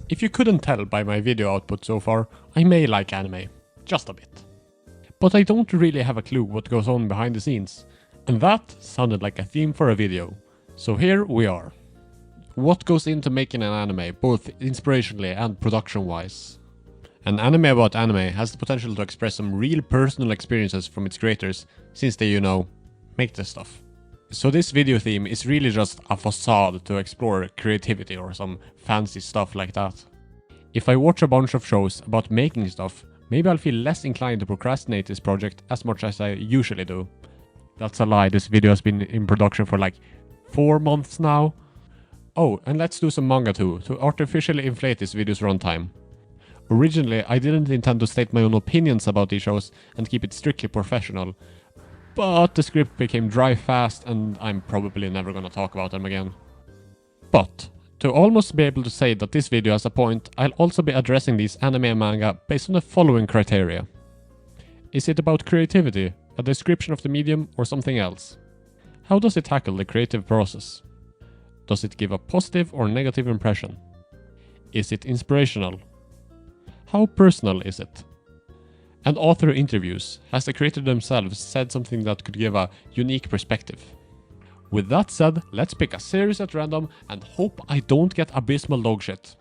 If you couldn't tell by my video output so far, I may like anime. Just a bit. But I don't really have a clue what goes on behind the scenes. And that sounded like a theme for a video. So here we are. What goes into making an anime, both inspirationally and production-wise? An anime about anime has the potential to express some real personal experiences from its creators, since they, you know, make this stuff. So this video theme is really just a facade to explore creativity or some fancy stuff like that. If I watch a bunch of shows about making stuff, maybe I'll feel less inclined to procrastinate this project as much as I usually do. That's a lie, this video has been in production for like 4 months now. Oh, and let's do some manga too, to artificially inflate this video's runtime. Originally, I didn't intend to state my own opinions about these shows and keep it strictly professional, but the script became dry fast and I'm probably never gonna talk about them again. But, to almost be able to say that this video has a point, I'll also be addressing these anime and manga based on the following criteria. Is it about creativity, a description of the medium, or something else? How does it tackle the creative process? Does it give a positive or negative impression? Is it inspirational? How personal is it? And author interviews. Has the creator themselves said something that could give a unique perspective? With that said, let's pick a series at random and hope I don't get abysmal dog shit.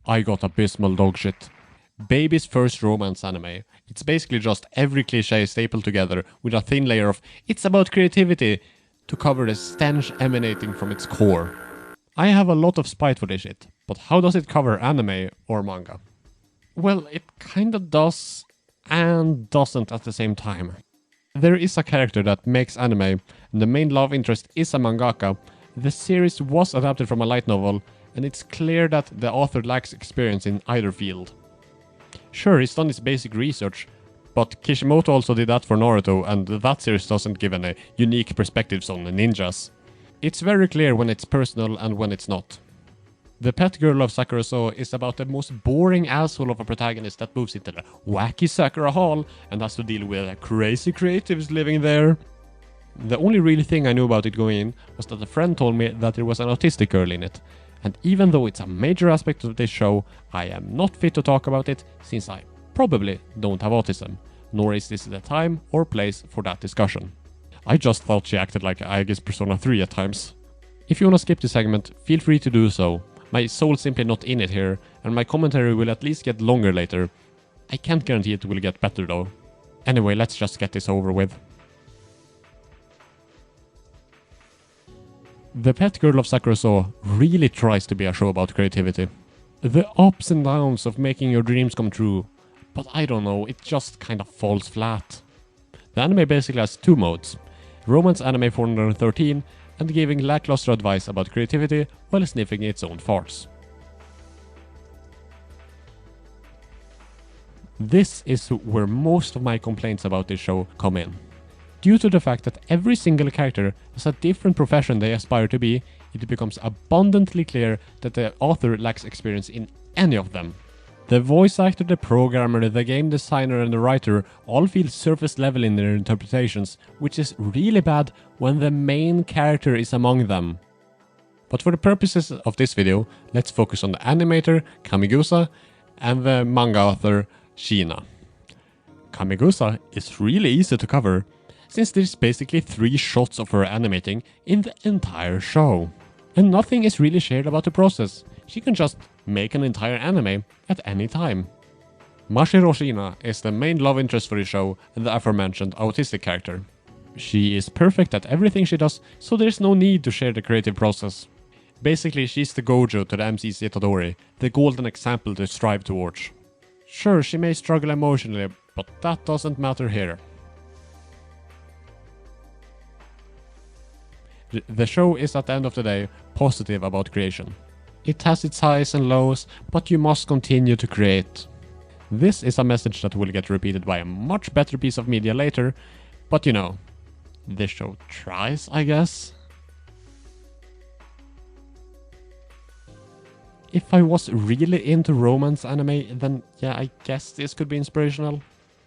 I got abysmal dog shit. Baby's first romance anime. It's basically just every cliche stapled together with a thin layer of "it's about creativity" to cover the stench emanating from its core. I have a lot of spite for this shit, but how does it cover anime or manga? Well, it kinda does and doesn't at the same time. There is a character that makes anime, and the main love interest is a mangaka. The series was adapted from a light novel, and it's clear that the author lacks experience in either field. Sure, he's done his basic research, but Kishimoto also did that for Naruto, and that series doesn't give any unique perspectives on the ninjas. It's very clear when it's personal and when it's not. The Pet Girl of Sakurasou is about the most boring asshole of a protagonist that moves into the wacky Sakura Hall and has to deal with crazy creatives living there. The only real thing I knew about it going in was that a friend told me that there was an autistic girl in it, and even though it's a major aspect of this show, I am not fit to talk about it since I probably don't have autism, nor is this the time or place for that discussion. I just thought she acted like Aigi's Persona 3 at times. If you wanna skip this segment, feel free to do so. My soul's simply not in it here, and my commentary will at least get longer later. I can't guarantee it will get better though. Anyway, let's just get this over with. The Pet Girl of Sakurasou really tries to be a show about creativity. The ups and downs of making your dreams come true, but I don't know, it just kinda falls flat. The anime basically has 2 modes. Romance Anime 413 and giving lackluster advice about creativity while sniffing its own farce. This is where most of my complaints about this show come in. Due to the fact that every single character has a different profession they aspire to be, it becomes abundantly clear that the author lacks experience in any of them. The voice actor, the programmer, the game designer and the writer all feel surface level in their interpretations, which is really bad when the main character is among them. But for the purposes of this video, let's focus on the animator, Kamigusa, and the manga author, Shina. Kamigusa is really easy to cover, since there's basically 3 shots of her animating in the entire show. And nothing is really shared about the process. She can just make an entire anime at any time. Mashiro Shina is the main love interest for the show and the aforementioned autistic character. She is perfect at everything she does, so there's no need to share the creative process. Basically, she's the Gojo to the MC's Itadori, the golden example to strive towards. Sure, she may struggle emotionally, but that doesn't matter here. The show is at the end of the day positive about creation. It has its highs and lows, but you must continue to create. This is a message that will get repeated by a much better piece of media later, but you know, this show tries, I guess. If I was really into romance anime, then yeah, I guess this could be inspirational.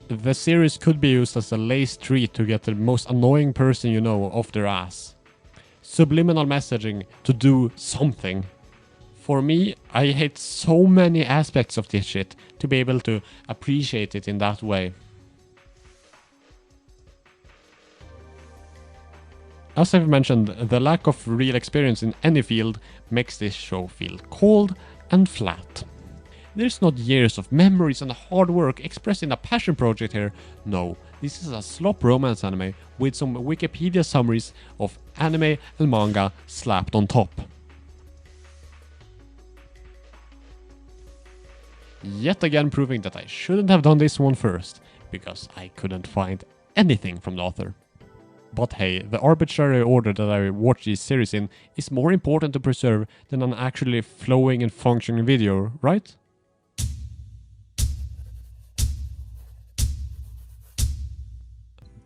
The series could be used as a lace treat to get the most annoying person you know off their ass. subliminal messaging to do something. For me, I hate so many aspects of this shit to be able to appreciate it in that way. As I've mentioned, the lack of real experience in any field makes this show feel cold and flat. There's not years of memories and hard work expressed in a passion project here. No, this is a slop romance anime with some Wikipedia summaries of anime and manga slapped on top. Yet again proving that I shouldn't have done this one first, because I couldn't find anything from the author. But hey, the arbitrary order that I watch these series in is more important to preserve than an actually flowing and functioning video, right?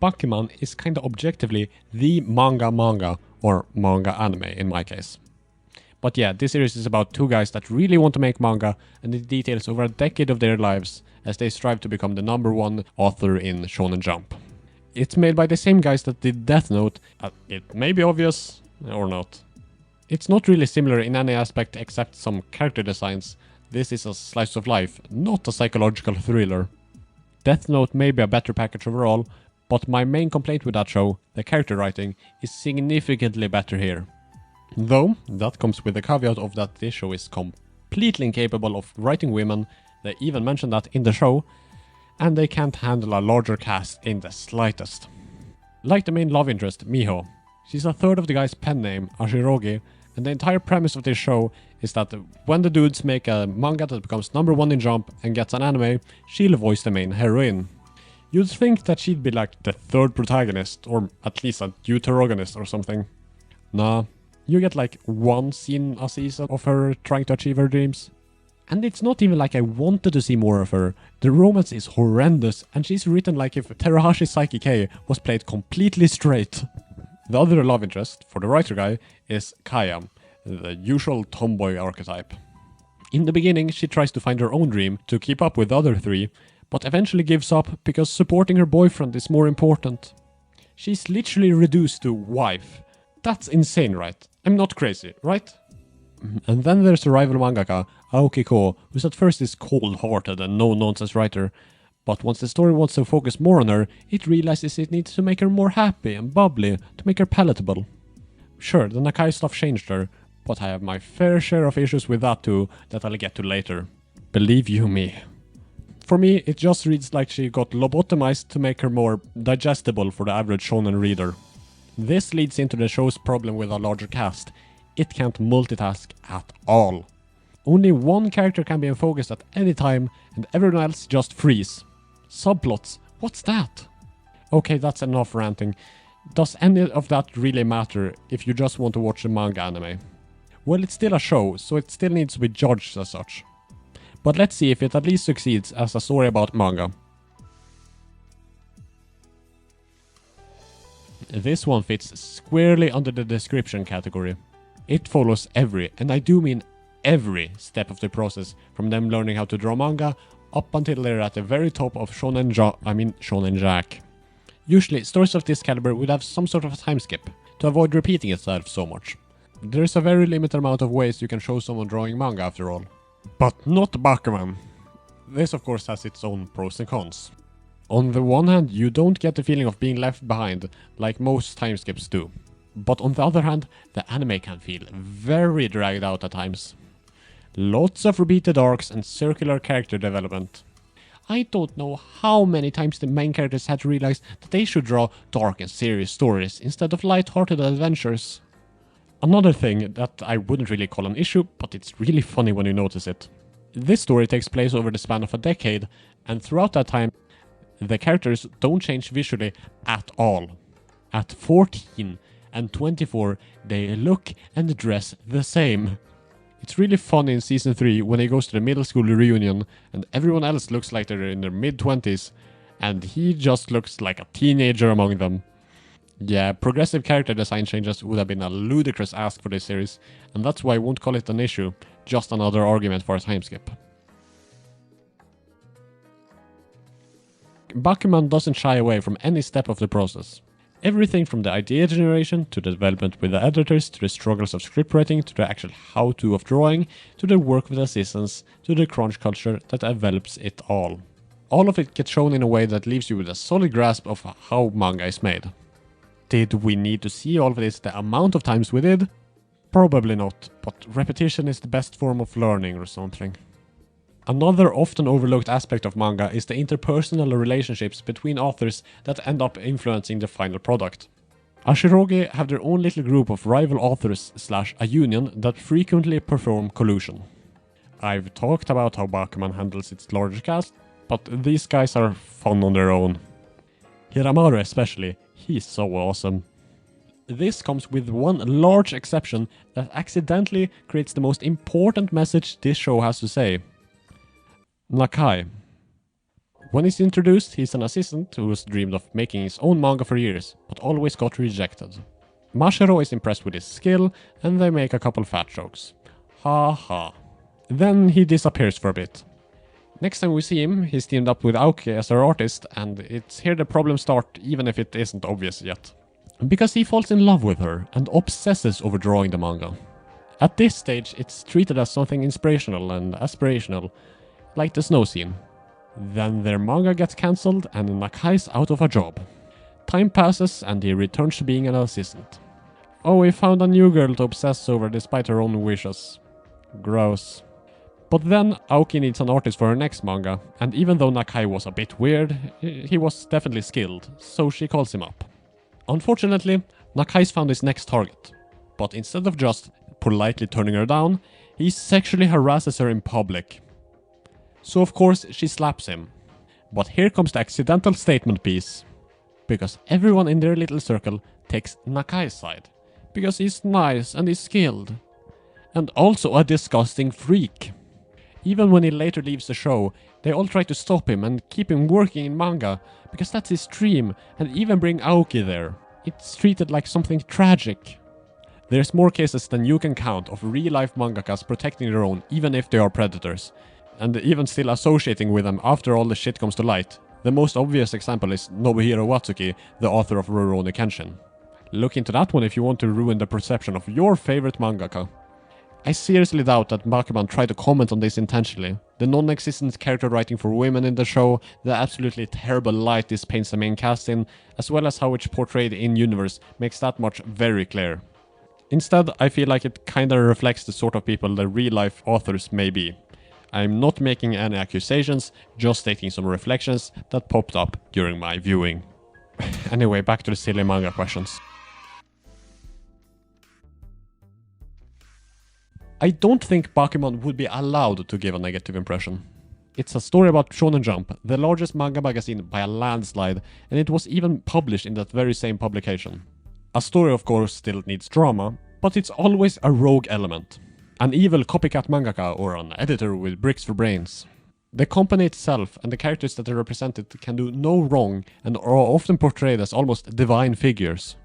Bakuman is kinda objectively the manga or manga anime in my case. But yeah, this series is about two guys that really want to make manga, and it details over a decade of their lives as they strive to become the #1 author in Shonen Jump. It's made by the same guys that did Death Note. It may be obvious, or not. It's not really similar in any aspect except some character designs. This is a slice of life, not a psychological thriller. Death Note may be a better package overall, but my main complaint with that show, the character writing, is significantly better here. Though, that comes with the caveat of that this show is completely incapable of writing women, they even mention that in the show, and they can't handle a larger cast in the slightest. Like the main love interest, Miho. She's a third of the guy's pen name, Ashirogi, and the entire premise of this show is that when the dudes make a manga that becomes #1 in Jump and gets an anime, she'll voice the main heroine. You'd think that she'd be like the third protagonist, or at least a deuteragonist or something. Nah, you get like one scene a season of her trying to achieve her dreams. And it's not even like I wanted to see more of her. The romance is horrendous, and she's written like if Terahashi Saiki K was played completely straight. The other love interest, for the writer guy, is Kaya, the usual tomboy archetype. In the beginning, she tries to find her own dream to keep up with the other three, but eventually gives up because supporting her boyfriend is more important. She's literally reduced to wife. That's insane, right? I'm not crazy, right? And then there's the rival mangaka, Aoki Ko, who's at first this cold-hearted and no-nonsense writer, but once the story wants to focus more on her, it realizes it needs to make her more happy and bubbly to make her palatable. Sure, the Nakai stuff changed her, but I have my fair share of issues with that too that I'll get to later. Believe you me. For me, it just reads like she got lobotomized to make her more digestible for the average shonen reader. This leads into the show's problem with a larger cast. It can't multitask at all. Only one character can be in focus at any time, and everyone else just freeze. Subplots, what's that? Okay, that's enough ranting. Does any of that really matter if you just want to watch a manga anime? Well, it's still a show, so it still needs to be judged as such. But let's see if it at least succeeds as a story about manga. This one fits squarely under the description category. It follows every, and I do mean every, step of the process, from them learning how to draw manga up until they're at the very top of Shonen Jack. Usually, stories of this caliber would have some sort of a time skip, to avoid repeating itself so much. There's a very limited amount of ways you can show someone drawing manga after all. But not Bakuman. This of course has its own pros and cons. On the one hand, you don't get the feeling of being left behind, like most time skips do. But on the other hand, the anime can feel very dragged out at times. Lots of repeated arcs and circular character development. I don't know how many times the main characters had to realize that they should draw dark and serious stories instead of light-hearted adventures. Another thing that I wouldn't really call an issue, but it's really funny when you notice it. This story takes place over the span of a decade, and throughout that time, the characters don't change visually at all. At 14 and 24, they look and dress the same. It's really funny in season 3 when he goes to the middle school reunion and everyone else looks like they're in their mid-20s and he just looks like a teenager among them. Yeah, progressive character design changes would have been a ludicrous ask for this series, and that's why I won't call it an issue, just another argument for a timeskip. Bakuman doesn't shy away from any step of the process. Everything from the idea generation, to the development with the editors, to the struggles of scriptwriting, to the actual how-to of drawing, to the work with assistants, to the crunch culture that develops it all. All of it gets shown in a way that leaves you with a solid grasp of how manga is made. Did we need to see all of this the amount of times we did? Probably not, but repetition is the best form of learning or something. Another often overlooked aspect of manga is the interpersonal relationships between authors that end up influencing the final product. Ashirogi have their own little group of rival authors / a union that frequently perform collusion. I've talked about how Bakuman handles its larger cast, but these guys are fun on their own. Hiramaru especially, he's so awesome. This comes with one large exception that accidentally creates the most important message this show has to say. Nakai. When he's introduced, he's an assistant who's dreamed of making his own manga for years, but always got rejected. Mashiro is impressed with his skill, and they make a couple fat jokes. Ha ha. Then he disappears for a bit. Next time we see him, he's teamed up with Aoki as our artist, and it's here the problems start, even if it isn't obvious yet. Because he falls in love with her, and obsesses over drawing the manga. At this stage, it's treated as something inspirational and aspirational, like the snow scene. Then their manga gets cancelled and Nakai's out of a job. Time passes and he returns to being an assistant. Oh, he found a new girl to obsess over despite her own wishes. Gross. But then Aoki needs an artist for her next manga, and even though Nakai was a bit weird, he was definitely skilled, so she calls him up. Unfortunately, Nakai's found his next target, but instead of just politely turning her down, he sexually harasses her in public. So of course she slaps him. But here comes the accidental statement piece. Because everyone in their little circle takes Nakai's side. Because he's nice and he's skilled. And also a disgusting freak. Even when he later leaves the show, they all try to stop him and keep him working in manga, because that's his dream, and even bring Aoki there. It's treated like something tragic. There's more cases than you can count of real-life mangakas protecting their own, even if they are predators. And even still associating with them after all the shit comes to light. The most obvious example is Nobuhiro Watsuki, the author of Rurouni Kenshin. Look into that one if you want to ruin the perception of your favorite mangaka. I seriously doubt that Bakuman tried to comment on this intentionally. The non-existent character writing for women in the show, the absolutely terrible light this paints the main cast in, as well as how it's portrayed in-universe, makes that much very clear. Instead, I feel like it kinda reflects the sort of people the real-life authors may be. I'm not making any accusations, just stating some reflections that popped up during my viewing. Anyway, back to the silly manga questions. I don't think Bakuman would be allowed to give a negative impression. It's a story about Shonen Jump, the largest manga magazine by a landslide, and it was even published in that very same publication. A story of course still needs drama, but it's always a rogue element. An evil copycat mangaka or an editor with bricks for brains. The company itself and the characters that are represented can do no wrong and are often portrayed as almost divine figures.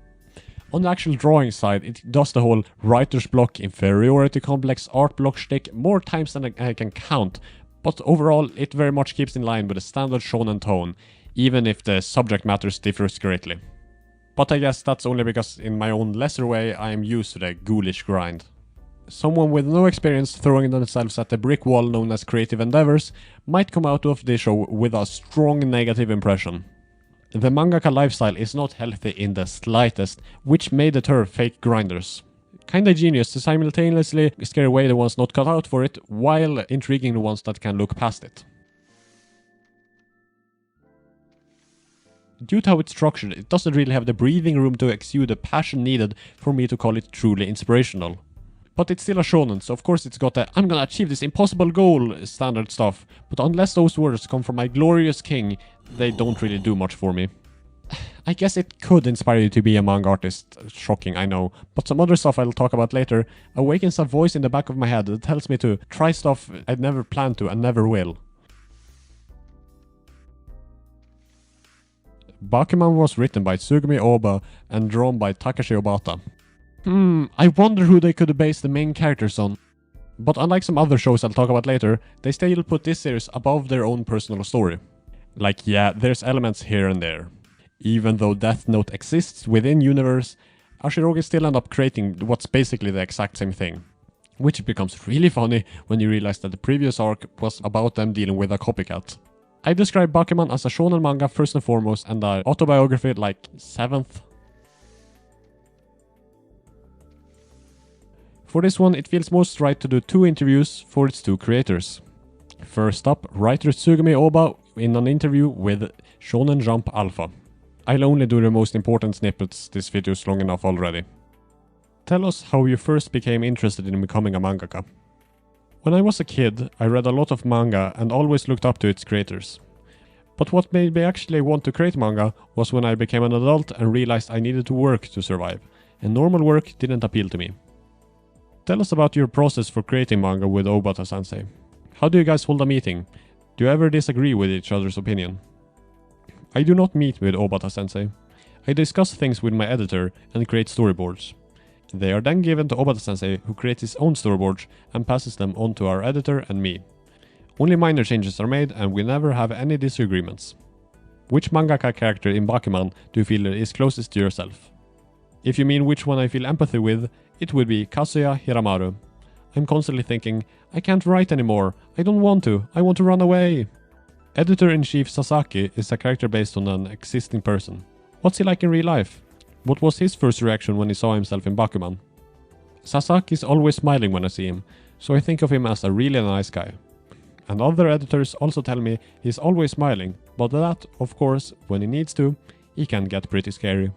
On the actual drawing side, it does the whole writer's block, inferiority complex, art block shtick more times than I can count, but overall it very much keeps in line with the standard shonen tone, even if the subject matters differs greatly. But I guess that's only because in my own lesser way I am used to the ghoulish grind. Someone with no experience throwing themselves at the brick wall known as creative endeavors might come out of this show with a strong negative impression. The mangaka lifestyle is not healthy in the slightest, which may deter fake grinders. Kinda genius to simultaneously scare away the ones not cut out for it, while intriguing the ones that can look past it. Due to how it's structured, it doesn't really have the breathing room to exude the passion needed for me to call it truly inspirational. But it's still a shonen, so of course it's got the "I'm gonna achieve this impossible goal" standard stuff, but unless those words come from my glorious king, they don't really do much for me. I guess it could inspire you to be a manga artist, shocking I know, but some other stuff I'll talk about later awakens a voice in the back of my head that tells me to try stuff I'd never planned to and never will. Bakuman was written by Tsugumi Ohba and drawn by Takashi Obata. I wonder who they could base the main characters on. But unlike some other shows I'll talk about later, they still put this series above their own personal story. Like, yeah, there's elements here and there. Even though Death Note exists within universe, Ashirogi still end up creating what's basically the exact same thing. Which becomes really funny when you realize that the previous arc was about them dealing with a copycat. I describe Bakuman as a shonen manga first and foremost, and an autobiography like 7th. For this one, it feels most right to do 2 interviews for its 2 creators. First up, writer Tsugumi Ohba in an interview with Shonen Jump Alpha. I'll only do the most important snippets, this video is long enough already. Tell us how you first became interested in becoming a mangaka. When I was a kid, I read a lot of manga and always looked up to its creators. But what made me actually want to create manga was when I became an adult and realized I needed to work to survive, and normal work didn't appeal to me. Tell us about your process for creating manga with Obata Sensei. How do you guys hold a meeting? Do you ever disagree with each other's opinion? I do not meet with Obata Sensei. I discuss things with my editor and create storyboards. They are then given to Obata Sensei, who creates his own storyboards and passes them on to our editor and me. Only minor changes are made and we never have any disagreements. Which mangaka character in Bakuman do you feel is closest to yourself? If you mean which one I feel empathy with, it would be Kazuya Hiramaru. I'm constantly thinking, I can't write anymore, I don't want to, I want to run away. Editor-in-Chief Sasaki is a character based on an existing person. What's he like in real life? What was his first reaction when he saw himself in Bakuman? Sasaki is always smiling when I see him, so I think of him as a really nice guy. And other editors also tell me he's always smiling, but that, of course, when he needs to, he can get pretty scary.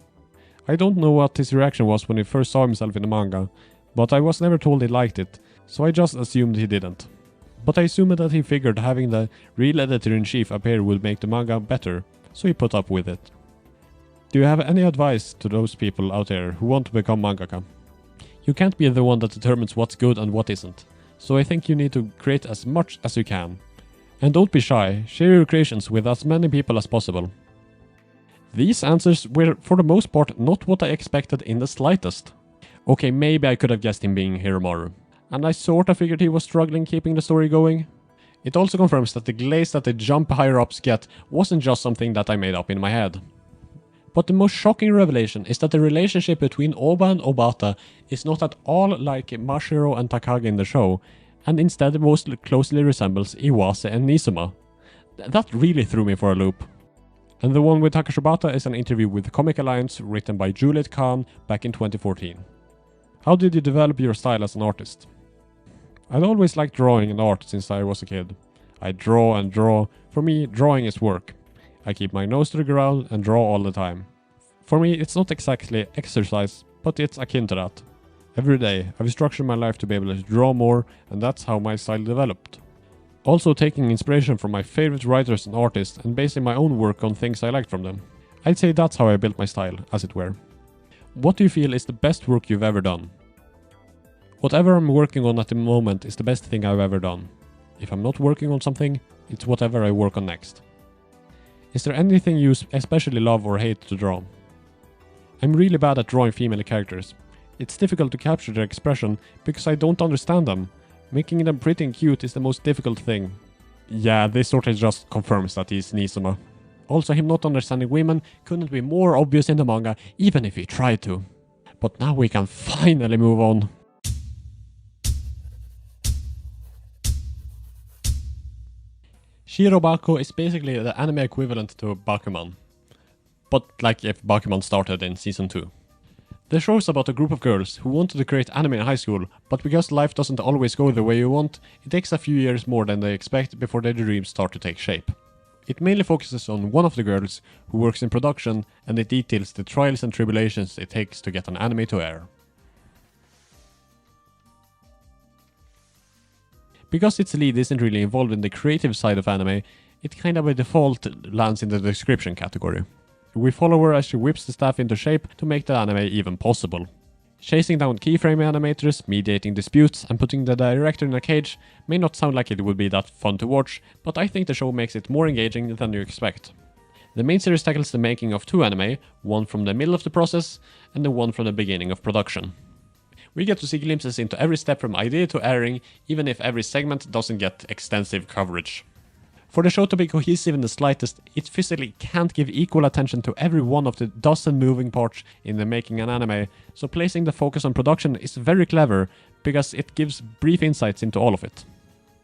I don't know what his reaction was when he first saw himself in the manga, but I was never told he liked it, so I just assumed he didn't. But I assumed that he figured having the real editor-in-chief appear would make the manga better, so he put up with it. Do you have any advice to those people out there who want to become mangaka? You can't be the one that determines what's good and what isn't, so I think you need to create as much as you can. And don't be shy, share your creations with as many people as possible. These answers were for the most part not what I expected in the slightest. Okay, maybe I could have guessed him being Hiramaru, and I sorta figured he was struggling keeping the story going. It also confirms that the glaze that the jump higher-ups get wasn't just something that I made up in my head. But the most shocking revelation is that the relationship between Ohba and Obata is not at all like Mashiro and Takagi in the show, and instead most closely resembles Iwase and Nizuma. That really threw me for a loop. And the one with Takeshi Obata is an interview with Comic Alliance written by Juliet Khan back in 2014. How did you develop your style as an artist? I'd always liked drawing and art since I was a kid. I draw and draw. For me, drawing is work. I keep my nose to the ground and draw all the time. For me, it's not exactly exercise, but it's akin to that. Every day, I've structured my life to be able to draw more, and that's how my style developed. Also taking inspiration from my favorite writers and artists and basing my own work on things I liked from them. I'd say that's how I built my style, as it were. What do you feel is the best work you've ever done? Whatever I'm working on at the moment is the best thing I've ever done. If I'm not working on something, it's whatever I work on next. Is there anything you especially love or hate to draw? I'm really bad at drawing female characters. It's difficult to capture their expression because I don't understand them. Making them pretty and cute is the most difficult thing. Yeah, this sort of just confirms that he's Nizuma. Also, him not understanding women couldn't be more obvious in the manga, even if he tried to. But now we can finally move on. Shirobako is basically the anime equivalent to Bakuman. But like if Bakuman started in season 2. The show is about a group of girls who wanted to create anime in high school, but because life doesn't always go the way you want, it takes a few years more than they expect before their dreams start to take shape. It mainly focuses on one of the girls who works in production, and it details the trials and tribulations it takes to get an anime to air. Because its lead isn't really involved in the creative side of anime, it kind of by default lands in the description category. We follow her as she whips the staff into shape to make the anime even possible. Chasing down keyframe animators, mediating disputes, and putting the director in a cage may not sound like it would be that fun to watch, but I think the show makes it more engaging than you expect. The main series tackles the making of 2 anime, one from the middle of the process, and the one from the beginning of production. We get to see glimpses into every step from idea to airing, even if every segment doesn't get extensive coverage. For the show to be cohesive in the slightest, it physically can't give equal attention to every one of the dozen moving parts in the making an anime, so placing the focus on production is very clever, because it gives brief insights into all of it.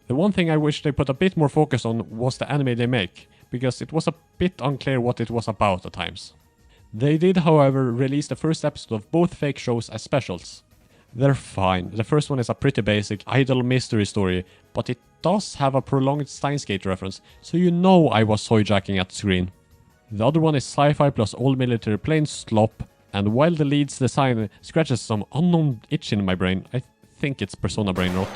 The one thing I wish they put a bit more focus on was the anime they make, because it was a bit unclear what it was about at times. They did, however, release the first episode of both fake shows as specials. They're fine. The first one is a pretty basic idol mystery story, but it does have a prolonged Steins Gate reference, so you know I was soy-jacking at the screen. The other one is sci-fi plus old military plain slop, and while the lead's design scratches some unknown itch in my brain, I think it's Persona brain rot.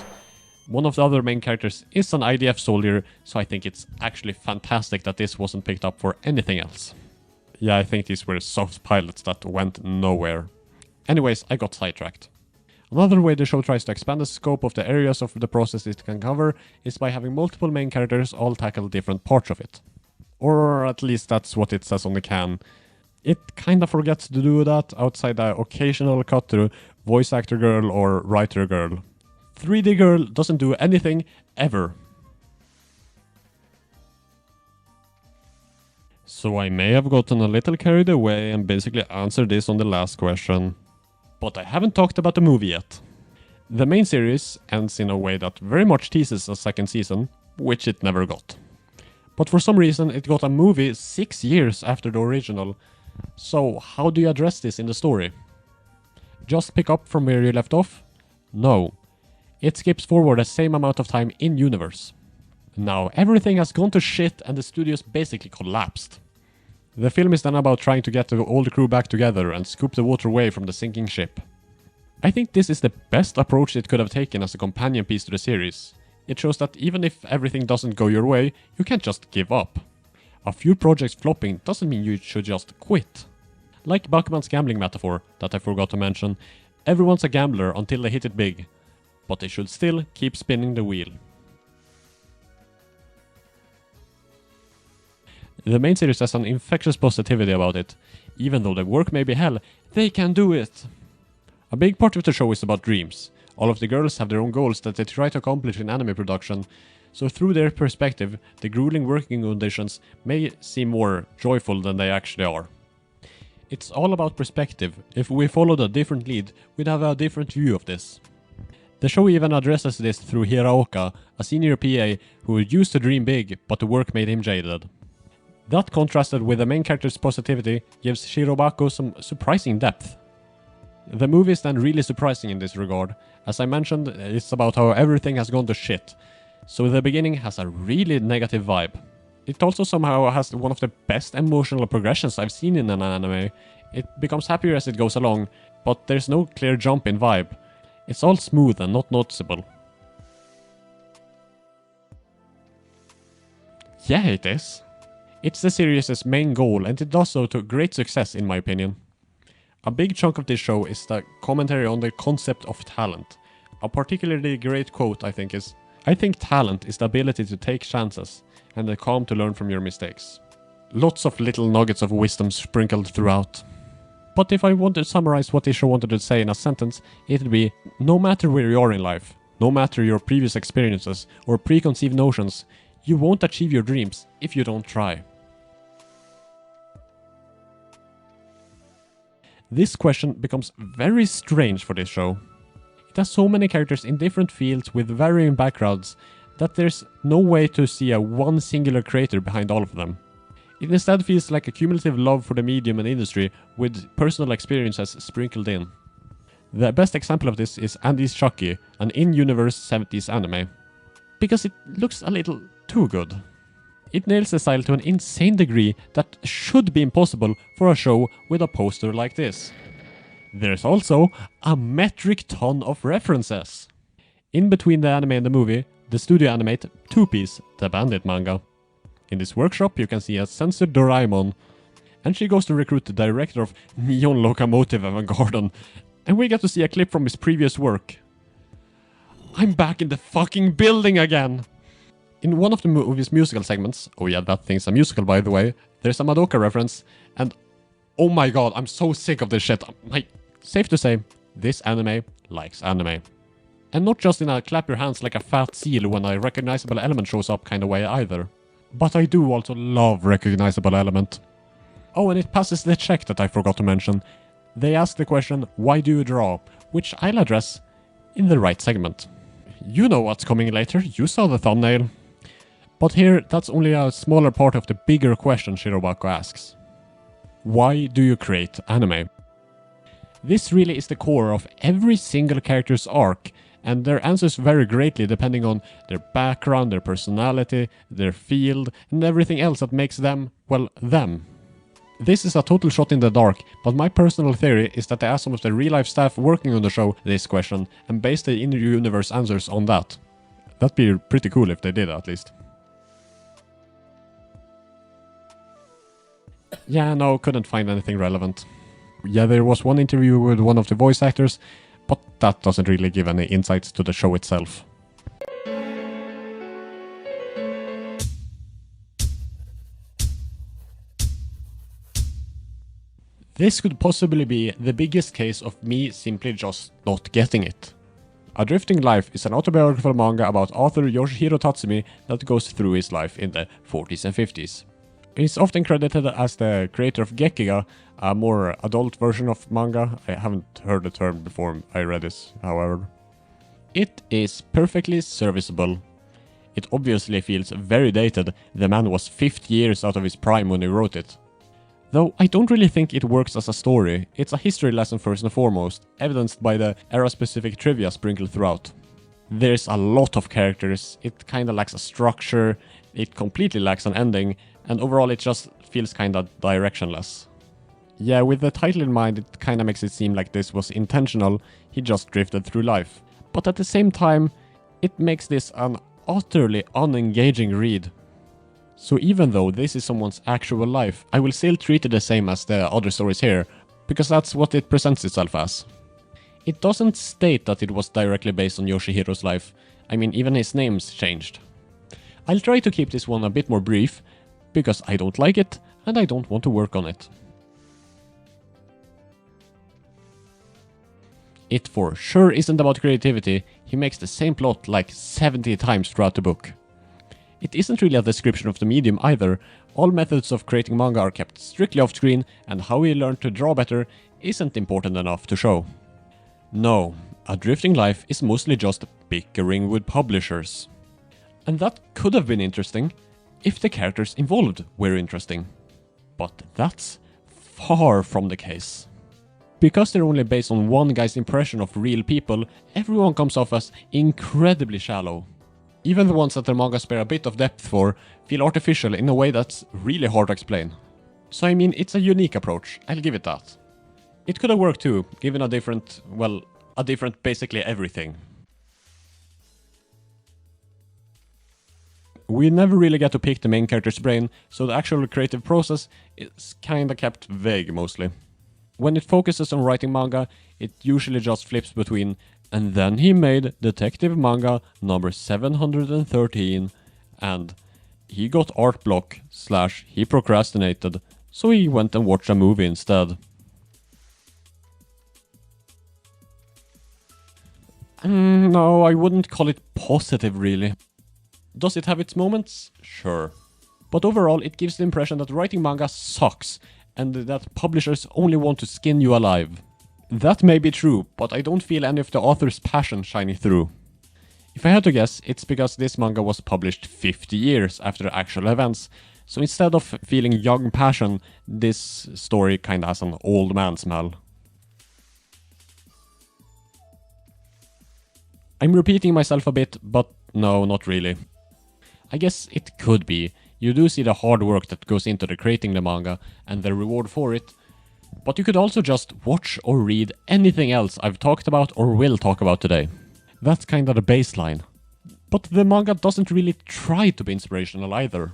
One of the other main characters is an IDF soldier, so I think it's actually fantastic that this wasn't picked up for anything else. Yeah, I think these were soft pilots that went nowhere. Anyways, I got sidetracked. Another way the show tries to expand the scope of the areas of the process it can cover is by having multiple main characters all tackle different parts of it. Or at least that's what it says on the can. It kinda forgets to do that outside the occasional cut to voice actor girl or writer girl. 3D girl doesn't do anything, ever. So I may have gotten a little carried away and basically answered this on the last question. But I haven't talked about the movie yet. The main series ends in a way that very much teases a second season, which it never got. But for some reason it got a movie 6 years after the original. So how do you address this in the story? Just pick up from where you left off? No. It skips forward the same amount of time in universe. Now everything has gone to shit and the studios basically collapsed. The film is then about trying to get the old crew back together and scoop the water away from the sinking ship. I think this is the best approach it could have taken as a companion piece to the series. It shows that even if everything doesn't go your way, you can't just give up. A few projects flopping doesn't mean you should just quit. Like Bakuman's gambling metaphor that I forgot to mention, everyone's a gambler until they hit it big, but they should still keep spinning the wheel. The main series has an infectious positivity about it. Even though the work may be hell, they can do it! A big part of the show is about dreams. All of the girls have their own goals that they try to accomplish in anime production, so through their perspective, the grueling working conditions may seem more joyful than they actually are. It's all about perspective. If we followed a different lead, we'd have a different view of this. The show even addresses this through Hiraoka, a senior PA who used to dream big, but the work made him jaded. That contrasted with the main character's positivity gives Shirobako some surprising depth. The movie is then really surprising in this regard. As I mentioned, it's about how everything has gone to shit, so the beginning has a really negative vibe. It also somehow has one of the best emotional progressions I've seen in an anime. It becomes happier as it goes along, but there's no clear jump in vibe. It's all smooth and not noticeable. Yeah, it is. It's the series' main goal, and it does so to great success in my opinion. A big chunk of this show is the commentary on the concept of talent. A particularly great quote I think is, "I think talent is the ability to take chances, and the calm to learn from your mistakes." Lots of little nuggets of wisdom sprinkled throughout. But if I want to summarize what this show wanted to say in a sentence, it'd be, no matter where you are in life, no matter your previous experiences or preconceived notions, you won't achieve your dreams if you don't try. This question becomes very strange for this show. It has so many characters in different fields with varying backgrounds that there's no way to see a one singular creator behind all of them. It instead feels like a cumulative love for the medium and industry with personal experiences sprinkled in. The best example of this is Andy's Chucky, an in-universe 70s anime. Because it looks a little too good. It nails the style to an insane degree that should be impossible for a show with a poster like this. There's also a metric ton of references. In between the anime and the movie, the studio animate Two Piece, the Bandit manga. In this workshop you can see a censored Doraemon, and she goes to recruit the director of Neon Locomotive Avant-Garden, and we get to see a clip from his previous work. I'm back in the fucking building again! In one of the movie's musical segments, oh yeah, that thing's a musical by the way, there's a Madoka reference, and oh my god, I'm so sick of this shit. Safe to say, this anime likes anime. And not just in a clap your hands like a fat seal when a recognizable element shows up kind of way either. But I do also love recognizable element. Oh, and it passes the check that I forgot to mention. They ask the question, why do you draw? Which I'll address in the right segment. You know what's coming later, you saw the thumbnail. But here, that's only a smaller part of the bigger question Shirobako asks. Why do you create anime? This really is the core of every single character's arc, and their answers vary greatly depending on their background, their personality, their field, and everything else that makes them, well, them. This is a total shot in the dark, but my personal theory is that they asked some of the real-life staff working on the show this question and based the in-universe answers on that. That'd be pretty cool if they did, at least. Yeah, no, couldn't find anything relevant. Yeah, there was one interview with one of the voice actors, but that doesn't really give any insights to the show itself. This could possibly be the biggest case of me simply just not getting it. A Drifting Life is an autobiographical manga about author Yoshihiro Tatsumi that goes through his life in the 40s and 50s. He's often credited as the creator of Gekiga, a more adult version of manga. I haven't heard the term before I read this, however. It is perfectly serviceable. It obviously feels very dated. The man was 50 years out of his prime when he wrote it. Though I don't really think it works as a story. It's a history lesson first and foremost, evidenced by the era-specific trivia sprinkled throughout. There's a lot of characters, it kinda lacks a structure, it completely lacks an ending, and overall it just feels kinda directionless. Yeah, with the title in mind, it kinda makes it seem like this was intentional, he just drifted through life. But at the same time, it makes this an utterly unengaging read. So even though this is someone's actual life, I will still treat it the same as the other stories here, because that's what it presents itself as. It doesn't state that it was directly based on Yoshihiro's life. I mean, even his name's changed. I'll try to keep this one a bit more brief, because I don't like it, and I don't want to work on it. It for sure isn't about creativity, he makes the same plot like 70 times throughout the book. It isn't really a description of the medium either, all methods of creating manga are kept strictly off screen, and how he learned to draw better isn't important enough to show. No, A Drifting Life is mostly just bickering with publishers. And that could have been interesting, if the characters involved were interesting. But that's far from the case. Because they're only based on one guy's impression of real people, everyone comes off as incredibly shallow. Even the ones that the manga spare a bit of depth for feel artificial in a way that's really hard to explain. So I mean, it's a unique approach, I'll give it that. It could have worked too, given a different basically everything. We never really get to pick the main character's brain, so the actual creative process is kinda kept vague mostly. When it focuses on writing manga, it usually just flips between "and then he made detective manga number 713" and "he got art block / he procrastinated, so he went and watched a movie instead." No, I wouldn't call it positive really. Does it have its moments? Sure. But overall it gives the impression that writing manga sucks, and that publishers only want to skin you alive. That may be true, but I don't feel any of the author's passion shining through. If I had to guess, it's because this manga was published 50 years after the actual events, so instead of feeling young passion, this story kinda has an old man smell. I'm repeating myself a bit, but no, not really. I guess it could be. You do see the hard work that goes into the creating the manga, and the reward for it, but you could also just watch or read anything else I've talked about or will talk about today. That's kinda the baseline. But the manga doesn't really try to be inspirational either.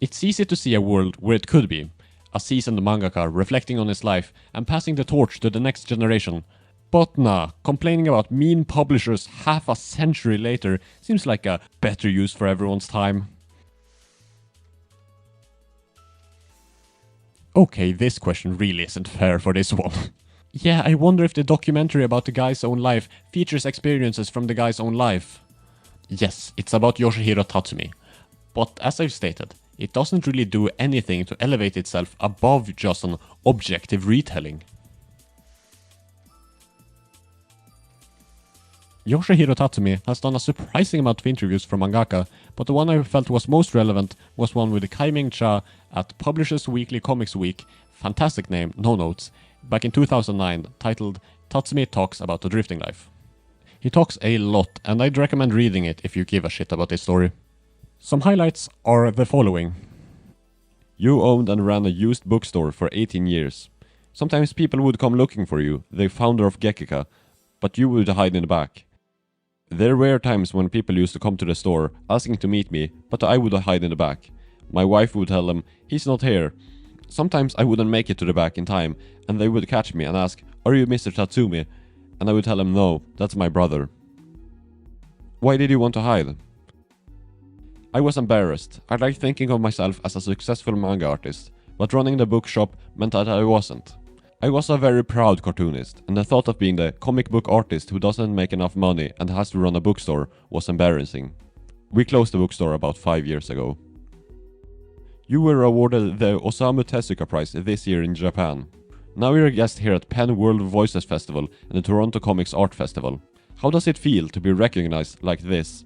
It's easy to see a world where it could be. A seasoned mangaka reflecting on his life and passing the torch to the next generation. But nah, complaining about mean publishers half a century later seems like a better use for everyone's time. Okay, this question really isn't fair for this one. Yeah, I wonder if the documentary about the guy's own life features experiences from the guy's own life. Yes, it's about Yoshihiro Tatsumi. But as I've stated, It doesn't really do anything to elevate itself above just an objective retelling. Yoshihiro Tatsumi has done a surprising amount of interviews for mangaka, but the one I felt was most relevant was one with Kai-Ming Cha at Publishers Weekly Comics Week, fantastic name, no notes, back in 2009, titled Tatsumi Talks About the Drifting Life. He talks a lot, and I'd recommend reading it if you give a shit about this story. Some highlights are the following. You owned and ran a used bookstore for 18 years. Sometimes people would come looking for you, the founder of Gekika, but you would hide in the back. There were times when people used to come to the store, asking to meet me, but I would hide in the back. My wife would tell them, he's not here. Sometimes I wouldn't make it to the back in time, and they would catch me and ask, are you Mr. Tatsumi? And I would tell them, no, that's my brother. Why did you want to hide? I was embarrassed. I liked thinking of myself as a successful manga artist, but running the bookshop meant that I wasn't. I was a very proud cartoonist, and the thought of being the comic book artist who doesn't make enough money and has to run a bookstore was embarrassing. We closed the bookstore about 5 years ago. You were awarded the Osamu Tezuka Prize this year in Japan. Now you're a guest here at Penn World Voices Festival and the Toronto Comics Art Festival. How does it feel to be recognized like this?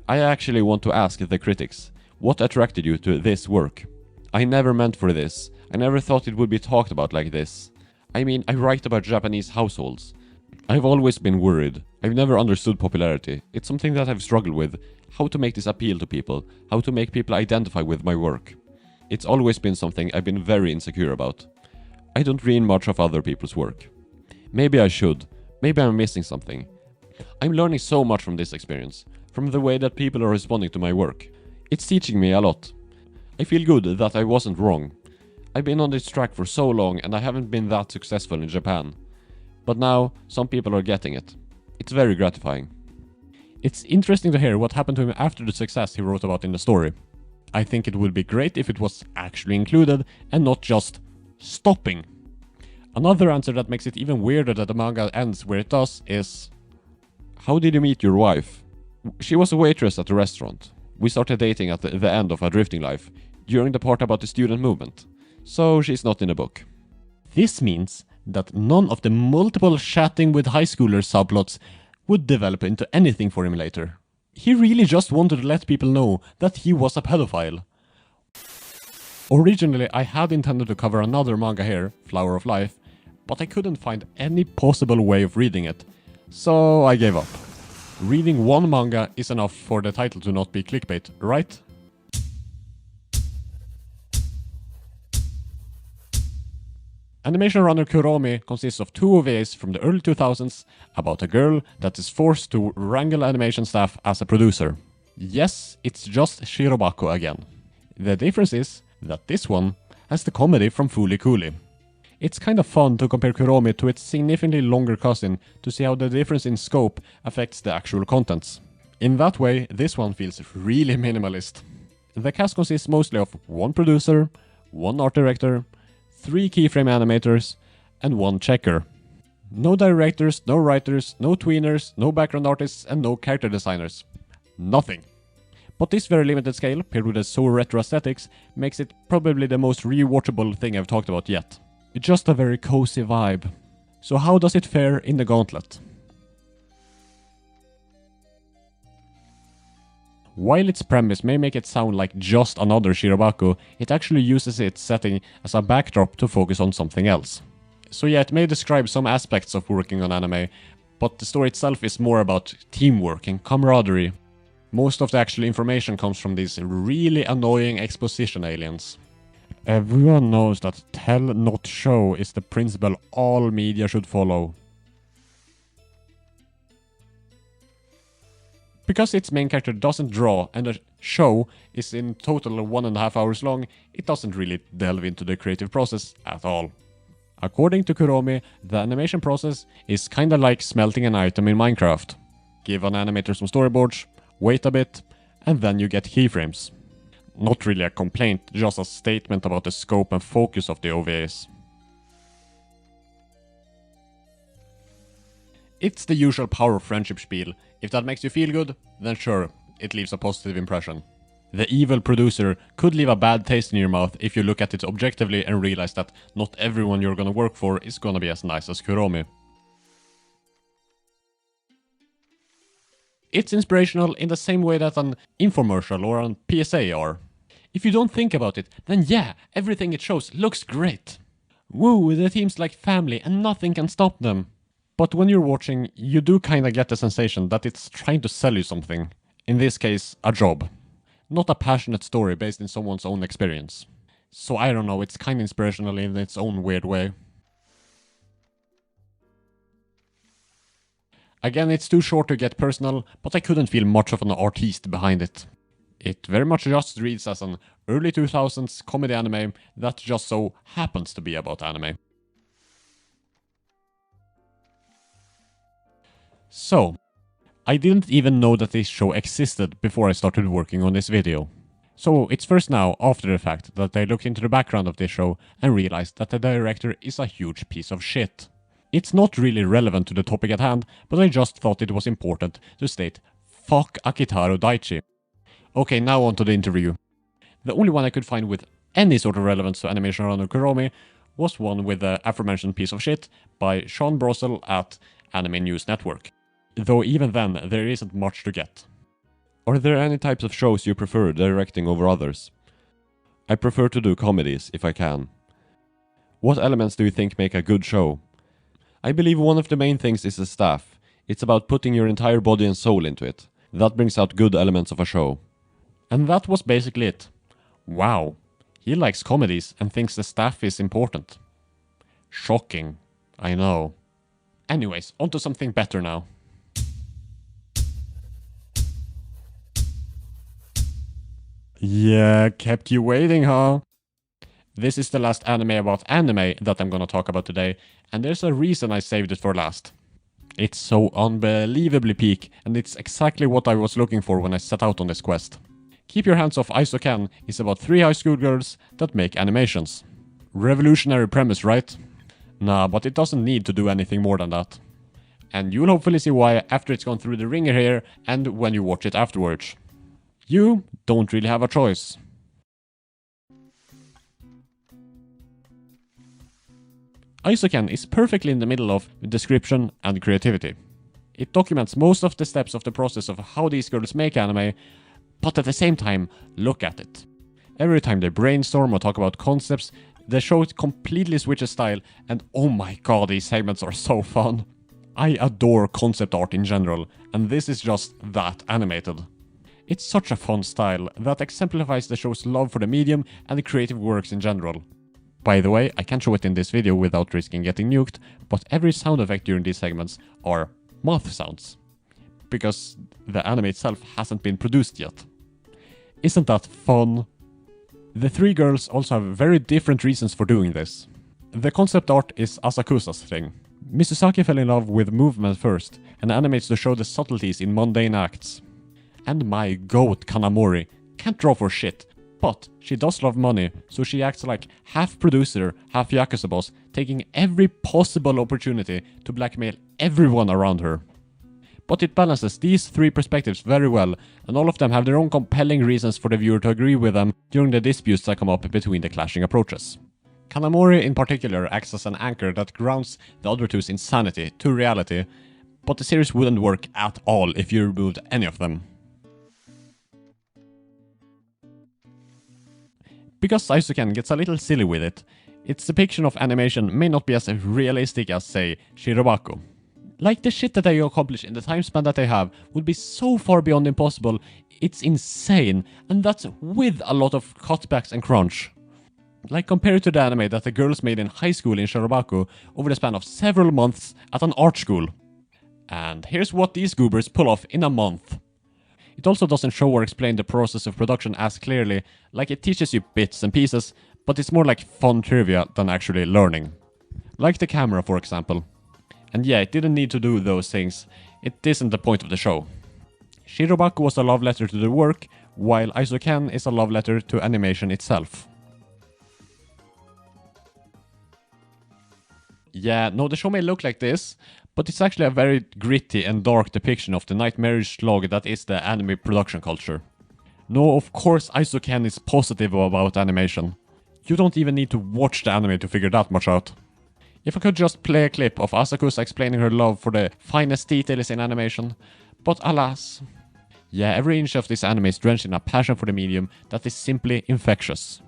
I actually want to ask the critics, what attracted you to this work? I never meant for this. I never thought it would be talked about like this. I mean, I write about Japanese households. I've always been worried. I've never understood popularity. It's something that I've struggled with. How to make this appeal to people. How to make people identify with my work. It's always been something I've been very insecure about. I don't read much of other people's work. Maybe I should. Maybe I'm missing something. I'm learning so much from this experience. From the way that people are responding to my work. It's teaching me a lot. I feel good that I wasn't wrong. I've been on this track for so long and I haven't been that successful in Japan. But now, some people are getting it. It's very gratifying. It's interesting to hear what happened to him after the success he wrote about in the story. I think it would be great if it was actually included and not just stopping. Another answer that makes it even weirder that the manga ends where it does is... How did you meet your wife? She was a waitress at the restaurant. We started dating at the end of our drifting life, during the part about the student movement. So she's not in the book. This means that none of the multiple chatting with high schoolers subplots would develop into anything for him later. He really just wanted to let people know that he was a pedophile. Originally I had intended to cover another manga here, Flower of Life, but I couldn't find any possible way of reading it, so I gave up. Reading one manga is enough for the title to not be clickbait, right? Animation runner Kuromi consists of 2 OVAs from the early 2000s about a girl that is forced to wrangle animation staff as a producer. Yes, it's just Shirobako again. The difference is that this one has the comedy from Fooly Cooly. It's kind of fun to compare Kuromi to its significantly longer cousin to see how the difference in scope affects the actual contents. In that way, this one feels really minimalist. The cast consists mostly of 1 producer, 1 art director, 3 keyframe animators, and 1 checker. No directors, no writers, no tweeners, no background artists, and no character designers. Nothing. But this very limited scale, paired with its so retro aesthetics, makes it probably the most rewatchable thing I've talked about yet. It's just a very cozy vibe. So how does it fare in the gauntlet? While its premise may make it sound like just another Shirobako, it actually uses its setting as a backdrop to focus on something else. So yeah, it may describe some aspects of working on anime, but the story itself is more about teamwork and camaraderie. Most of the actual information comes from these really annoying exposition aliens. Everyone knows that tell not show is the principle all media should follow. Because its main character doesn't draw and the show is in total 1.5 hours long, it doesn't really delve into the creative process at all. According to Kuromi, the animation process is kinda like smelting an item in Minecraft. Give an animator some storyboards, wait a bit, and then you get keyframes. Not really a complaint, just a statement about the scope and focus of the OVAs. It's the usual power of friendship spiel. If that makes you feel good, then sure, it leaves a positive impression. The evil producer could leave a bad taste in your mouth if you look at it objectively and realize that not everyone you're gonna work for is gonna be as nice as Kuromi. It's inspirational in the same way that an infomercial or an PSA are. If you don't think about it, then yeah, everything it shows looks great. Woo, the team's like family and nothing can stop them. But when you're watching, you do kinda get the sensation that it's trying to sell you something. In this case, a job. Not a passionate story based in someone's own experience. So I don't know, it's kinda inspirational in its own weird way. Again, it's too short to get personal, but I couldn't feel much of an artiste behind it. It very much just reads as an early 2000s comedy anime that just so happens to be about anime. So, I didn't even know that this show existed before I started working on this video. So it's first now, after the fact, that I looked into the background of this show and realized that the director is a huge piece of shit. It's not really relevant to the topic at hand, but I just thought it was important to state fuck Akitaro Daichi. Okay, now on to the interview. The only one I could find with any sort of relevance to animation around Kuromi was one with the aforementioned piece of shit by Sean Brossel at Anime News Network. Though even then, there isn't much to get. Are there any types of shows you prefer directing over others? I prefer to do comedies, if I can. What elements do you think make a good show? I believe one of the main things is the staff. It's about putting your entire body and soul into it. That brings out good elements of a show. And that was basically it. Wow, he likes comedies and thinks the staff is important. Shocking, I know. Anyways, on to something better now. Yeah, kept you waiting, huh? This is the last anime about anime that I'm gonna talk about today, and there's a reason I saved it for last. It's so unbelievably peak, and it's exactly what I was looking for when I set out on this quest. Keep Your Hands Off Eizouken is about 3 high school girls that make animations. Revolutionary premise, right? Nah, but it doesn't need to do anything more than that. And you'll hopefully see why after it's gone through the ringer here and when you watch it afterwards. You don't really have a choice. Eizouken is perfectly in the middle of description and creativity. It documents most of the steps of the process of how these girls make anime, but at the same time, look at it. Every time they brainstorm or talk about concepts, the show completely switches style, and oh my god, these segments are so fun. I adore concept art in general, and this is just that animated. It's such a fun style that exemplifies the show's love for the medium and the creative works in general. By the way, I can't show it in this video without risking getting nuked, but every sound effect during these segments are mouth sounds. Because the anime itself hasn't been produced yet. Isn't that fun? The 3 girls also have very different reasons for doing this. The concept art is Asakusa's thing. Mizusaki fell in love with movement first, and animates to show the subtleties in mundane acts. And my goat Kanamori can't draw for shit, but she does love money, so she acts like half producer, half Yakuza boss, taking every possible opportunity to blackmail everyone around her. But it balances these 3 perspectives very well, and all of them have their own compelling reasons for the viewer to agree with them during the disputes that come up between the clashing approaches. Kanamori in particular acts as an anchor that grounds the other two's insanity to reality, but the series wouldn't work at all if you removed any of them. Because Eizouken gets a little silly with it, its depiction of animation may not be as realistic as, say, Shirobako. Like, the shit that they accomplish in the time span that they have would be so far beyond impossible, it's insane, and that's with a lot of cutbacks and crunch. Like, compared to the anime that the girls made in high school in Shirobako over the span of several months at an art school. And here's what these goobers pull off in a month. It also doesn't show or explain the process of production as clearly, like it teaches you bits and pieces, but it's more like fun trivia than actually learning. Like the camera, for example. And yeah, it didn't need to do those things, it isn't the point of the show. Shirobako was a love letter to the work, while Eizouken is a love letter to animation itself. Yeah, no, the show may look like this, but it's actually a very gritty and dark depiction of the nightmarish slog that is the anime production culture. No, of course Eizouken is positive about animation. You don't even need to watch the anime to figure that much out. If I could just play a clip of Asakusa explaining her love for the finest details in animation, but alas. Yeah, every inch of this anime is drenched in a passion for the medium that is simply infectious.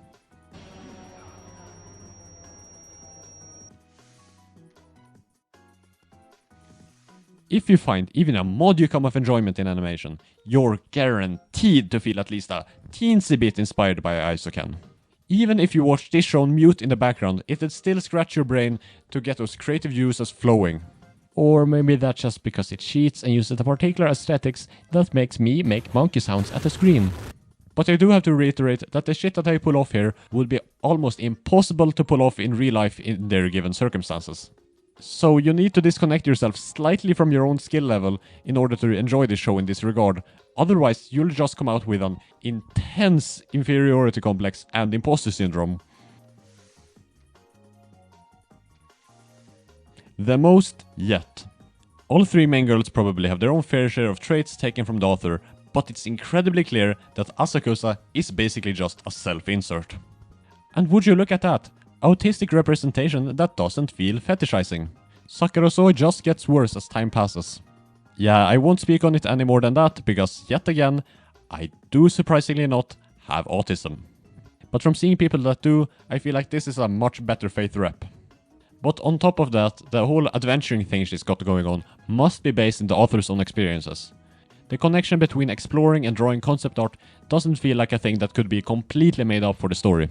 If you find even a modicum of enjoyment in animation, you're guaranteed to feel at least a teensy bit inspired by Eizouken. Even if you watch this show on mute in the background, it'd still scratch your brain to get those creative juices flowing. Or maybe that's just because it cheats and uses a particular aesthetics that makes me make monkey sounds at the screen. But I do have to reiterate that the shit that I pull off here would be almost impossible to pull off in real life in their given circumstances. So you need to disconnect yourself slightly from your own skill level in order to enjoy the show in this regard. Otherwise, you'll just come out with an intense inferiority complex and imposter syndrome. The most yet. All three main girls probably have their own fair share of traits taken from the author, but it's incredibly clear that Asakusa is basically just a self-insert. And would you look at that? Autistic representation that doesn't feel fetishizing. Sakurasou just gets worse as time passes. Yeah, I won't speak on it any more than that, because yet again, I do surprisingly not have autism. But from seeing people that do, I feel like this is a much better faith rep. But on top of that, the whole adventuring thing she's got going on must be based in the author's own experiences. The connection between exploring and drawing concept art doesn't feel like a thing that could be completely made up for the story.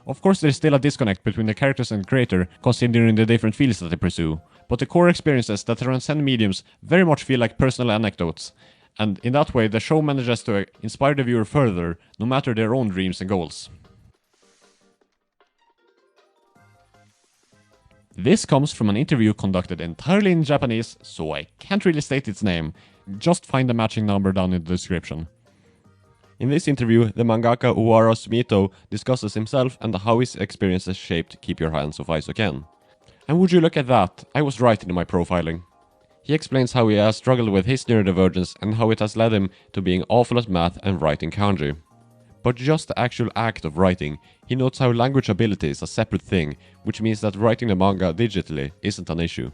Of course, there's still a disconnect between the characters and creator, considering the different fields that they pursue, but the core experiences that transcend mediums very much feel like personal anecdotes, and in that way the show manages to inspire the viewer further, no matter their own dreams and goals. This comes from an interview conducted entirely in Japanese, so I can't really state its name, just find the matching number down in the description. In this interview, the mangaka Oowara Sumito discusses himself and how his experiences shaped Keep Your Hands Off Eizouken. And would you look at that, I was right in my profiling. He explains how he has struggled with his neurodivergence and how it has led him to being awful at math and writing kanji. But just the actual act of writing, he notes how language ability is a separate thing, which means that writing the manga digitally isn't an issue.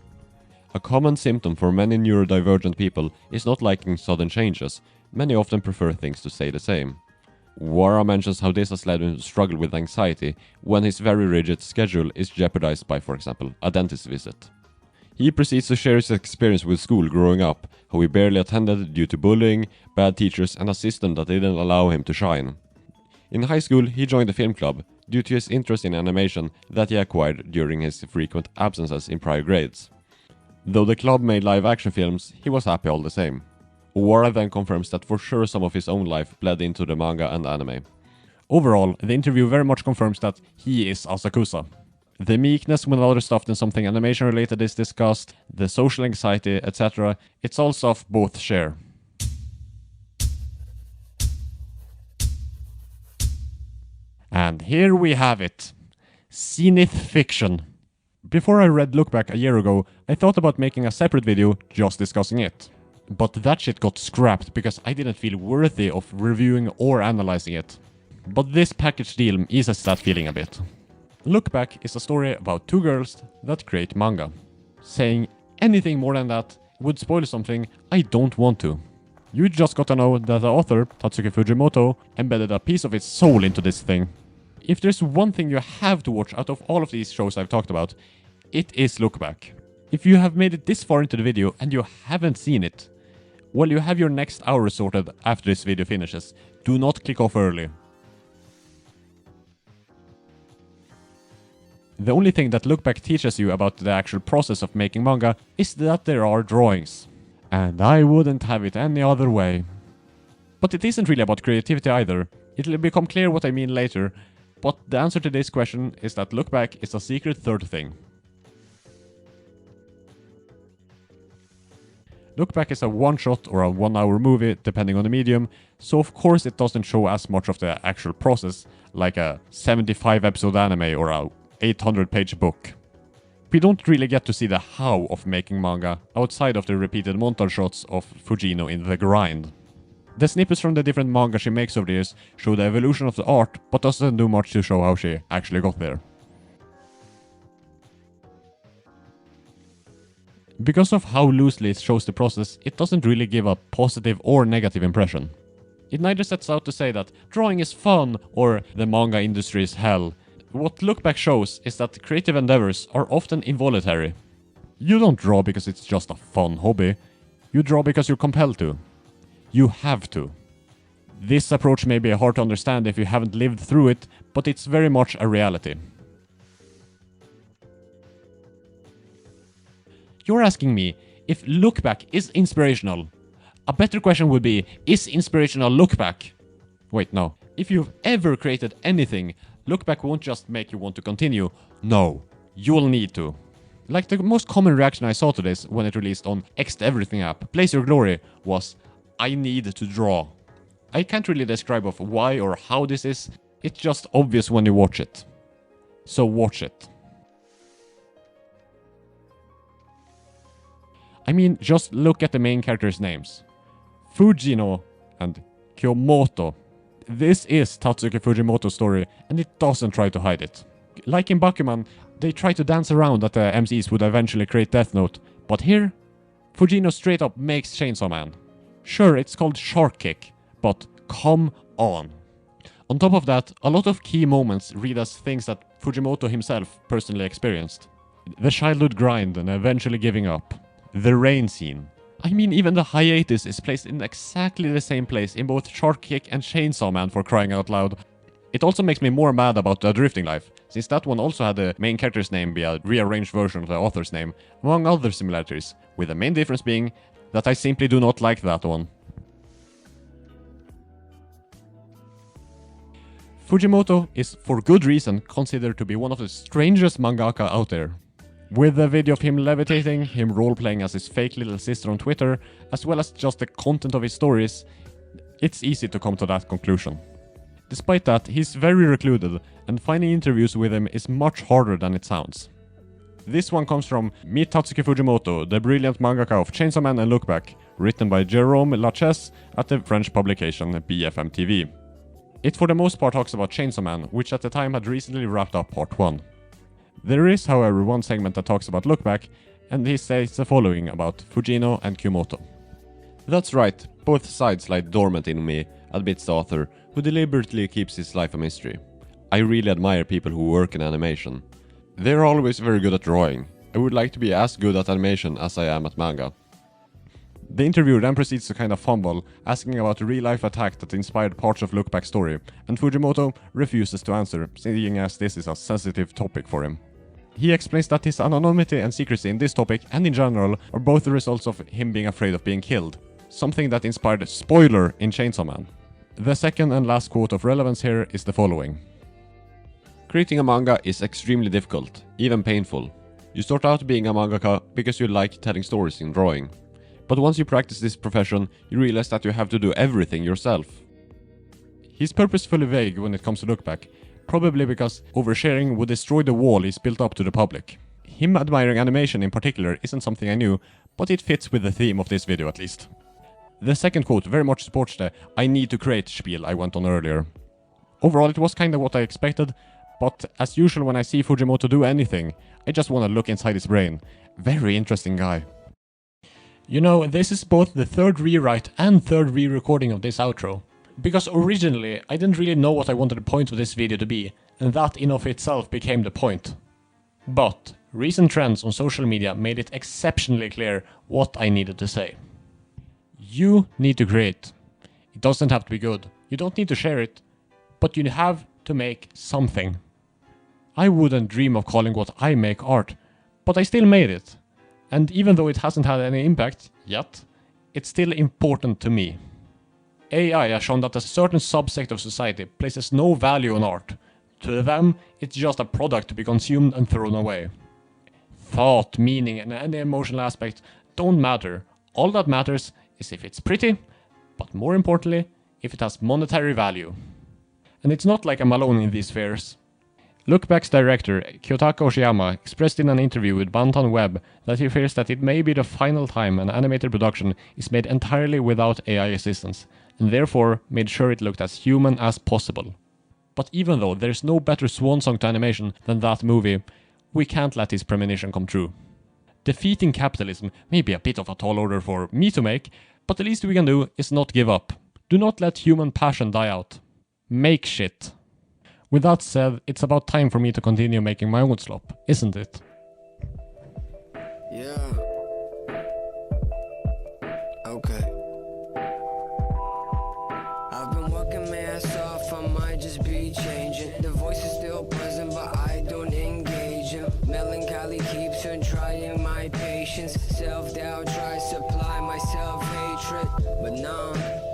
A common symptom for many neurodivergent people is not liking sudden changes. Many often prefer things to stay the same. Oowara mentions how this has led him to struggle with anxiety when his very rigid schedule is jeopardized by, for example, a dentist visit. He proceeds to share his experience with school growing up, how he barely attended due to bullying, bad teachers and a system that didn't allow him to shine. In high school, he joined the film club due to his interest in animation that he acquired during his frequent absences in prior grades. Though the club made live-action films, he was happy all the same. Oowara then confirms that for sure some of his own life bled into the manga and anime. Overall, the interview very much confirms that he is Asakusa. The meekness when other stuff than something animation related is discussed, the social anxiety, etc., it's all stuff both share. And here we have it. Zenith fiction. Before I read Look Back a year ago, I thought about making a separate video just discussing it. But that shit got scrapped because I didn't feel worthy of reviewing or analyzing it. But this package deal eases that feeling a bit. Look Back is a story about two girls that create manga. Saying anything more than that would spoil something I don't want to. You just got to know that the author, Tatsuki Fujimoto, embedded a piece of its soul into this thing. If there's one thing you have to watch out of all of these shows I've talked about, it is Look Back. If you have made it this far into the video and you haven't seen it, well, you have your next hour sorted after this video finishes. Do not click off early. The only thing that Look Back teaches you about the actual process of making manga is that there are drawings. And I wouldn't have it any other way. But it isn't really about creativity either. It'll become clear what I mean later, but the answer to this question is that Look Back is a secret third thing. Look Back is a one-shot or a 1-hour movie, depending on the medium, so of course it doesn't show as much of the actual process, like a 75-episode anime or a 800-page book. We don't really get to see the how of making manga, outside of the repeated montage shots of Fujino in the grind. The snippets from the different manga she makes over the years show the evolution of the art, but doesn't do much to show how she actually got there. Because of how loosely it shows the process, it doesn't really give a positive or negative impression. It neither sets out to say that drawing is fun or the manga industry is hell. What Look Back shows is that creative endeavors are often involuntary. You don't draw because it's just a fun hobby. You draw because you're compelled to. You have to. This approach may be hard to understand if you haven't lived through it, but it's very much a reality. You're asking me if Look Back is inspirational. A better question would be, is inspirational Look Back? Wait, no. If you've ever created anything, Look Back won't just make you want to continue. No, you'll need to. Like the most common reaction I saw to this when it released on X Everything app, Blaze Your Glory, was, I need to draw. I can't really describe of why or how this is, it's just obvious when you watch it. So watch it. I mean, just look at the main characters' names. Fujino and Kyomoto. This is Tatsuki Fujimoto's story, and it doesn't try to hide it. Like in Bakuman, they try to dance around that the MCs would eventually create Death Note, but here, Fujino straight up makes Chainsaw Man. Sure, it's called Shark Kick, but come on. On top of that, a lot of key moments read as things that Fujimoto himself personally experienced. The childhood grind and eventually giving up. The rain scene. I mean, even the hiatus is placed in exactly the same place in both Shark Kick and Chainsaw Man, for crying out loud. It also makes me more mad about the Drifting Life, since that one also had the main character's name be a rearranged version of the author's name, among other similarities, with the main difference being that I simply do not like that one. Fujimoto is, for good reason, considered to be one of the strangest mangaka out there. With the video of him levitating, him role-playing as his fake little sister on Twitter, as well as just the content of his stories, it's easy to come to that conclusion. Despite that, he's very recluded, and finding interviews with him is much harder than it sounds. This one comes from Meet Tatsuki Fujimoto, the brilliant mangaka of Chainsaw Man and Look Back, written by Jérôme Lachaise at the French publication BFM TV. It for the most part talks about Chainsaw Man, which at the time had recently wrapped up part 1. There is, however, one segment that talks about Look Back, and he says the following about Fujino and Kyomoto. That's right, both sides lie dormant in me, admits the author, who deliberately keeps his life a mystery. I really admire people who work in animation. They're always very good at drawing. I would like to be as good at animation as I am at manga. The interviewer then proceeds to kind of fumble, asking about the real-life attack that inspired parts of Look Back's story, and Fujimoto refuses to answer, seeing as this is a sensitive topic for him. He explains that his anonymity and secrecy in this topic, and in general, are both the results of him being afraid of being killed, something that inspired spoiler in Chainsaw Man. The second and last quote of relevance here is the following. Creating a manga is extremely difficult, even painful. You start out being a mangaka because you like telling stories in drawing. But once you practice this profession, you realize that you have to do everything yourself. He's purposefully vague when it comes to Look Back, probably because oversharing would destroy the wall he's built up to the public. Him admiring animation in particular isn't something I knew, but it fits with the theme of this video at least. The second quote very much supports the I need to create spiel I went on earlier. Overall it was kinda what I expected, but as usual when I see Fujimoto do anything, I just wanna look inside his brain. Very interesting guy. You know, this is both the third rewrite and third re-recording of this outro. Because originally, I didn't really know what I wanted the point of this video to be, and that in of itself became the point. But recent trends on social media made it exceptionally clear what I needed to say. You need to create. It doesn't have to be good. You don't need to share it, but you have to make something. I wouldn't dream of calling what I make art, but I still made it. And even though it hasn't had any impact yet, it's still important to me. AI has shown that a certain subsect of society places no value on art. To them, it's just a product to be consumed and thrown away. Thought, meaning, and any emotional aspect don't matter. All that matters is if it's pretty, but more importantly, if it has monetary value. And it's not like I'm alone in these fears. Look Back's director, Kyotaka Oshiyama, expressed in an interview with Bantam Web that he fears that it may be the final time an animated production is made entirely without AI assistance, and therefore made sure it looked as human as possible. But even though there's no better swan song to animation than that movie, we can't let his premonition come true. Defeating capitalism may be a bit of a tall order for me to make, but the least we can do is not give up. Do not let human passion die out. Make shit. With that said, it's about time for me to continue making my own slop, isn't it? Yeah. Okay. I've been working my ass off, I might just be changing. The voice is still present, but I don't engage him. Melancholy keeps on trying my patience. Self-doubt tries to supply my self-hatred, but nah.